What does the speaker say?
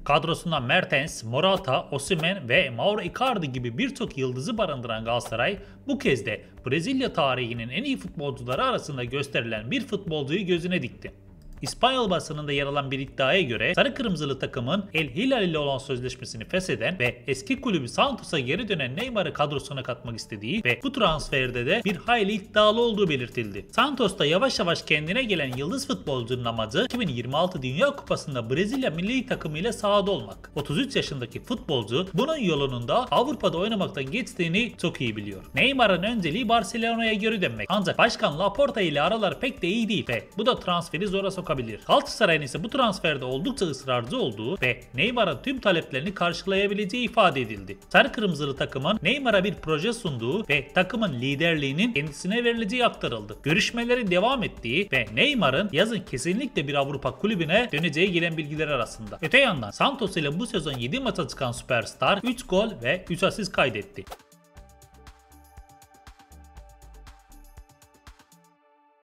Kadrosunda Mertens, Morata, Osimhen ve Mauro Icardi gibi birçok yıldızı barındıran Galatasaray bu kez de Brezilya tarihinin en iyi futbolcuları arasında gösterilen bir futbolcuyu gözüne dikti. İspanyol basınında yer alan bir iddiaya göre sarı kırmızılı takımın El Hilal ile olan sözleşmesini fesheden ve eski kulübü Santos'a geri dönen Neymar'ı kadrosuna katmak istediği ve bu transferde de bir hayli iddialı olduğu belirtildi. Santos'ta yavaş yavaş kendine gelen yıldız futbolcunun amacı 2026 Dünya Kupası'nda Brezilya milli takımıyla sahada olmak. 33 yaşındaki futbolcu bunun yolunun da Avrupa'da oynamaktan geçtiğini çok iyi biliyor. Neymar'ın önceliği Barcelona'ya geri dönmek. Ancak Başkan Laporta ile aralar pek de iyi değil ve bu da transferi zora sokabilir. Galatasaray'ın ise bu transferde oldukça ısrarcı olduğu ve Neymar'ın tüm taleplerini karşılayabileceği ifade edildi. Sarı kırmızılı takımın Neymar'a bir proje sunduğu ve takımın liderliğinin kendisine verileceği aktarıldı. Görüşmelerin devam ettiği ve Neymar'ın yazın kesinlikle bir Avrupa kulübüne döneceği gelen bilgiler arasında. Öte yandan Santos ile bu sezon 7 maça çıkan süperstar 3 gol ve 3 asist kaydetti.